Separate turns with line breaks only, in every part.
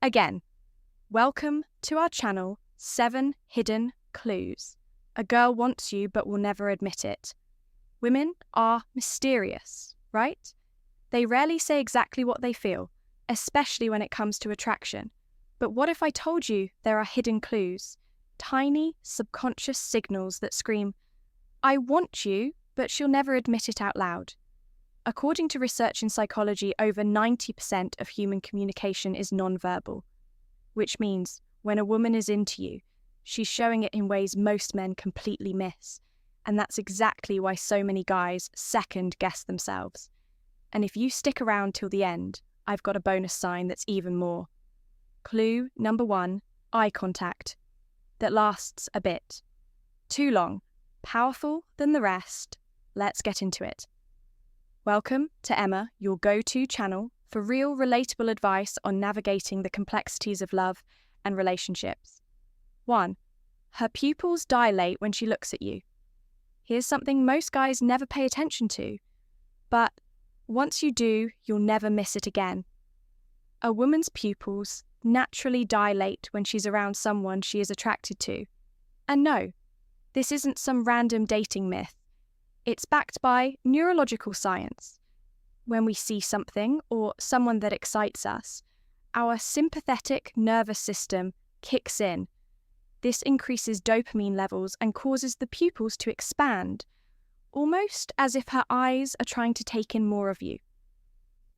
Again, welcome to our channel, 7 Hidden Clues. A girl wants you but will never admit it. Women are mysterious, right? They rarely say exactly what they feel, especially when it comes to attraction. But what if I told you there are hidden clues? Tiny, subconscious signals that scream, I want you, but she'll never admit it out loud. According to research in psychology, over 90% of human communication is nonverbal, which means when a woman is into you, she's showing it in ways most men completely miss. And that's exactly why so many guys second-guess themselves. And if you stick around till the end, I've got a bonus sign that's even more. Clue number 1, eye contact. That lasts a bit. Too long. Powerful than the rest. Let's get into it. Welcome to Emma, your go-to channel for real, relatable advice on navigating the complexities of love and relationships. 1. Her pupils dilate when she looks at you. Here's something most guys never pay attention to, but once you do, you'll never miss it again. A woman's pupils naturally dilate when she's around someone she is attracted to. And no, this isn't some random dating myth. It's backed by neurological science. When we see something or someone that excites us, our sympathetic nervous system kicks in. This increases dopamine levels and causes the pupils to expand, almost as if her eyes are trying to take in more of you.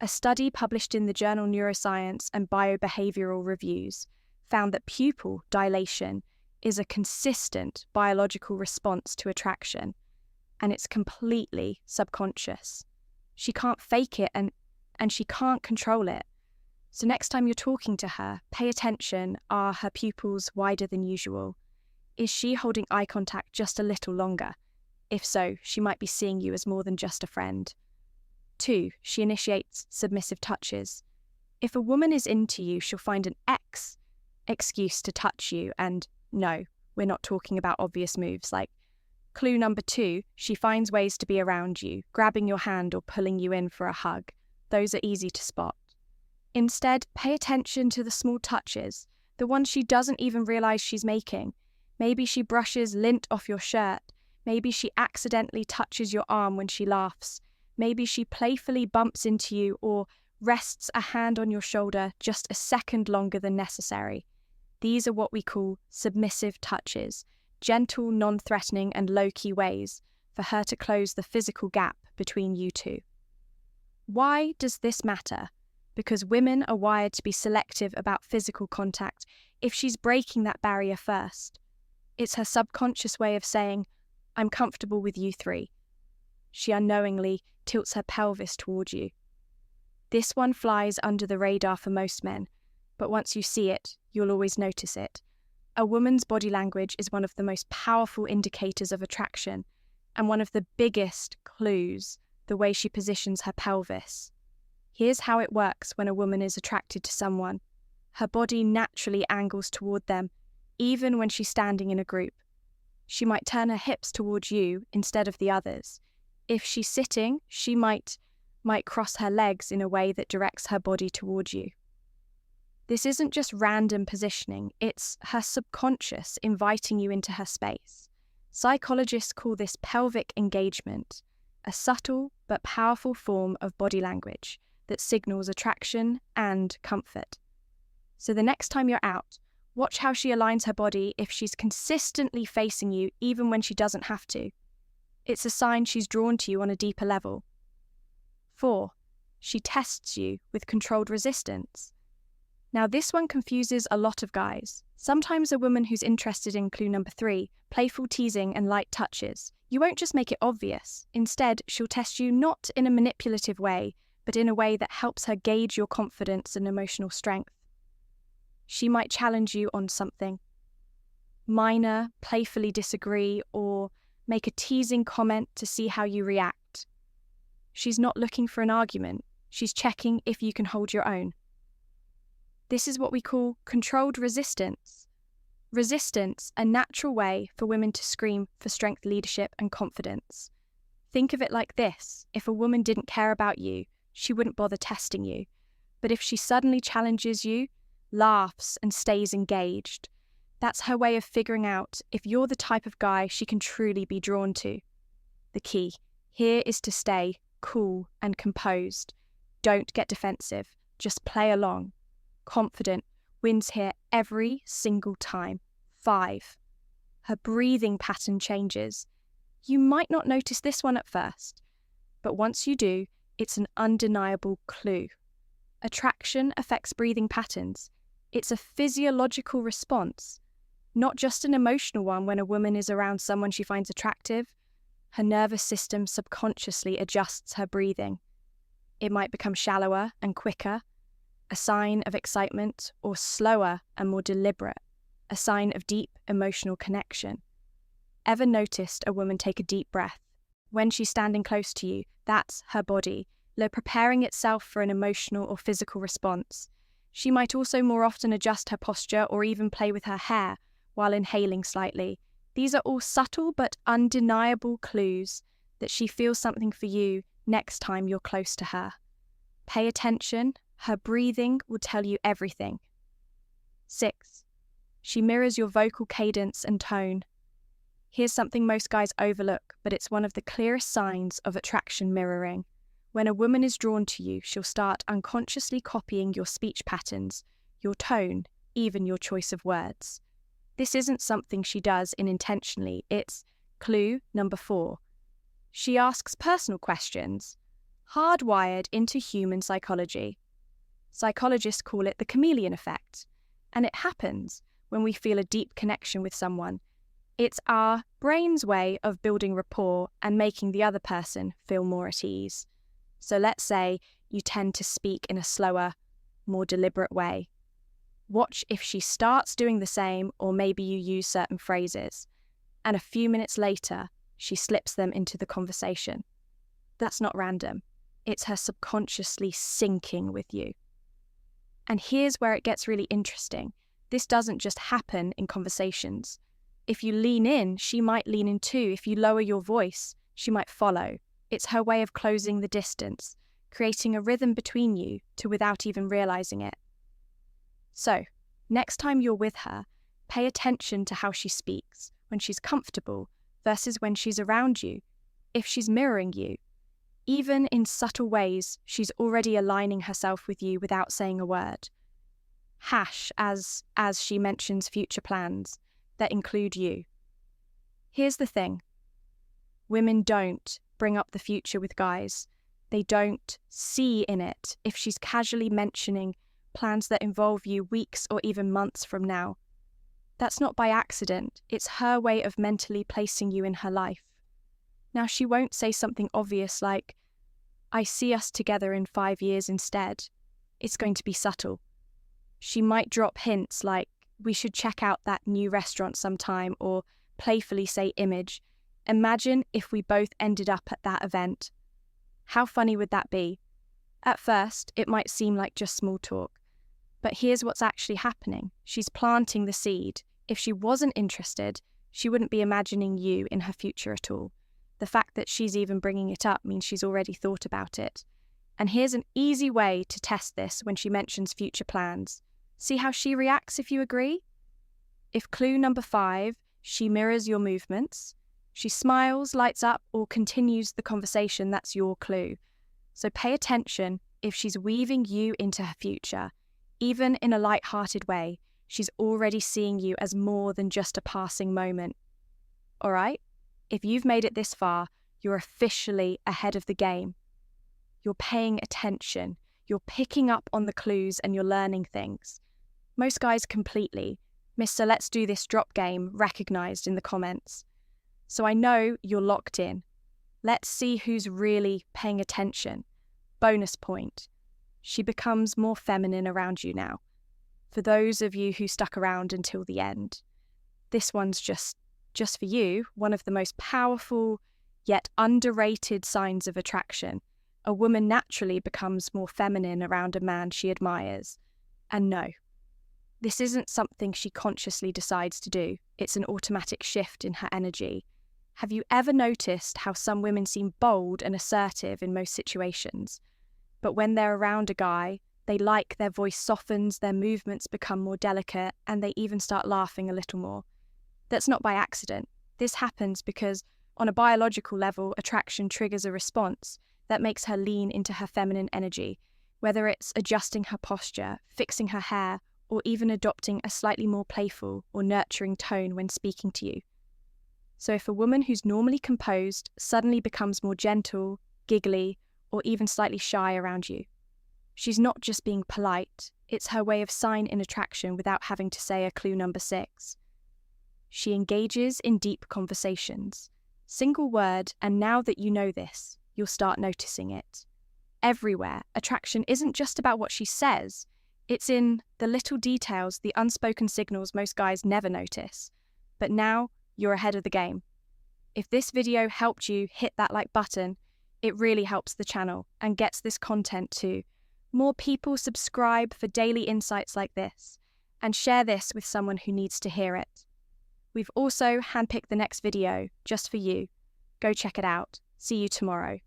A study published in the journal Neuroscience and Biobehavioral Reviews found that pupil dilation is a consistent biological response to attraction, and it's completely subconscious. She can't fake it and she can't control it. So next time you're talking to her, pay attention. Are her pupils wider than usual? Is she holding eye contact just a little longer? If so, she might be seeing you as more than just a friend. 2, she initiates submissive touches. If a woman is into you, she'll find an excuse to touch you, and no, we're not talking about obvious moves like clue number 2, she finds ways to be around you, grabbing your hand or pulling you in for a hug. Those are easy to spot. Instead, pay attention to the small touches, the ones she doesn't even realize she's making. Maybe she brushes lint off your shirt. Maybe she accidentally touches your arm when she laughs. Maybe she playfully bumps into you or rests a hand on your shoulder just a second longer than necessary. These are what we call submissive touches, gentle, non-threatening and low-key ways for her to close the physical gap between you two. Why does this matter? Because women are wired to be selective about physical contact if she's breaking that barrier first. It's her subconscious way of saying, I'm comfortable with you 3. She unknowingly tilts her pelvis toward you. This one flies under the radar for most men, but once you see it, you'll always notice it. A woman's body language is one of the most powerful indicators of attraction, and one of the biggest clues, the way she positions her pelvis. Here's how it works when a woman is attracted to someone. Her body naturally angles toward them, even when she's standing in a group. She might turn her hips towards you instead of the others. If she's sitting, she might cross her legs in a way that directs her body towards you. This isn't just random positioning, it's her subconscious inviting you into her space. Psychologists call this pelvic engagement, a subtle but powerful form of body language that signals attraction and comfort. So the next time you're out, watch how she aligns her body if she's consistently facing you even when she doesn't have to. It's a sign she's drawn to you on a deeper level. 4, she tests you with controlled resistance. Now this one confuses a lot of guys. Sometimes a woman who's interested in clue number 3, playful teasing and light touches, you won't just make it obvious. Instead, she'll test you not in a manipulative way, but in a way that helps her gauge your confidence and emotional strength. She might challenge you on something minor, playfully disagree, or make a teasing comment to see how you react. She's not looking for an argument, she's checking if you can hold your own. This is what we call controlled resistance. Resistance, a natural way for women to scream for strength, leadership, and confidence. Think of it like this: if a woman didn't care about you, she wouldn't bother testing you. But if she suddenly challenges you, laughs, and stays engaged. That's her way of figuring out if you're the type of guy she can truly be drawn to. The key here is to stay cool and composed. Don't get defensive, just play along. Confident wins here every single time. 5. Her breathing pattern changes. You might not notice this one at first, but once you do, it's an undeniable clue. Attraction affects breathing patterns. It's a physiological response, not just an emotional one. When a woman is around someone she finds attractive, her nervous system subconsciously adjusts her breathing. It might become shallower and quicker, a sign of excitement, or slower and more deliberate, a sign of deep emotional connection. Ever noticed a woman take a deep breath? When she's standing close to you, that's her body, preparing itself for an emotional or physical response. She might also more often adjust her posture or even play with her hair while inhaling slightly. These are all subtle but undeniable clues that she feels something for you next time you're close to her. Pay attention, her breathing will tell you everything. 6. She mirrors your vocal cadence and tone. Here's something most guys overlook, but it's one of the clearest signs of attraction mirroring. When a woman is drawn to you, she'll start unconsciously copying your speech patterns, your tone, even your choice of words. This isn't something she does unintentionally, it's clue number 4. She asks personal questions, hardwired into human psychology. Psychologists call it the chameleon effect, and it happens when we feel a deep connection with someone. It's our brain's way of building rapport and making the other person feel more at ease. So let's say you tend to speak in a slower, more deliberate way. Watch if she starts doing the same, or maybe you use certain phrases, and a few minutes later, she slips them into the conversation. That's not random. It's her subconsciously syncing with you. And here's where it gets really interesting. This doesn't just happen in conversations. If you lean in, she might lean in too. If you lower your voice, she might follow. It's her way of closing the distance, creating a rhythm between you without even realizing it. So, next time you're with her, pay attention to how she speaks when she's comfortable versus when she's around you. If she's mirroring you, even in subtle ways, she's already aligning herself with you without saying a word. Hash as she mentions future plans that include you. Here's the thing. Women don't bring up the future with guys. They don't see in it if she's casually mentioning plans that involve you weeks or even months from now. That's not by accident. It's her way of mentally placing you in her life. Now, she won't say something obvious like, "I see us together in 5 years instead." It's going to be subtle. She might drop hints like, "We should check out that new restaurant sometime," or playfully say image, "Imagine if we both ended up at that event." How funny would that be? At first, it might seem like just small talk. But here's what's actually happening. She's planting the seed. If she wasn't interested, she wouldn't be imagining you in her future at all. The fact that she's even bringing it up means she's already thought about it. And here's an easy way to test this when she mentions future plans. See how she reacts if you agree? If clue number 5, she mirrors your movements, she smiles, lights up, or continues the conversation, that's your clue. So pay attention if she's weaving you into her future. Even in a light-hearted way, she's already seeing you as more than just a passing moment. All right? If you've made it this far, you're officially ahead of the game. You're paying attention, you're picking up on the clues, and you're learning things. Most guys completely, Mr. Let's Do This drop game recognized in the comments. So I know you're locked in. Let's see who's really paying attention. Bonus point. She becomes more feminine around you now. For those of you who stuck around until the end, this one's just for you, one of the most powerful yet underrated signs of attraction. A woman naturally becomes more feminine around a man she admires. And no, this isn't something she consciously decides to do. It's an automatic shift in her energy. Have you ever noticed how some women seem bold and assertive in most situations, but when they're around a guy, They like their voice softens, their movements become more delicate, and they even start laughing a little more. That's not by accident. This happens because, on a biological level, attraction triggers a response that makes her lean into her feminine energy, whether it's adjusting her posture, fixing her hair, or even adopting a slightly more playful or nurturing tone when speaking to you. So if a woman who's normally composed suddenly becomes more gentle, giggly, or even slightly shy around you, she's not just being polite, it's her way of sign in attraction without having to say a clue number 6. She engages in deep conversations. Single word, and now that you know this, you'll start noticing it. Everywhere, attraction isn't just about what she says, it's in the little details, the unspoken signals most guys never notice. But now, you're ahead of the game. If this video helped you hit that like button, it really helps the channel and gets this content to more people. Subscribe for daily insights like this, and share this with someone who needs to hear it. We've also handpicked the next video just for you. Go check it out. See you tomorrow.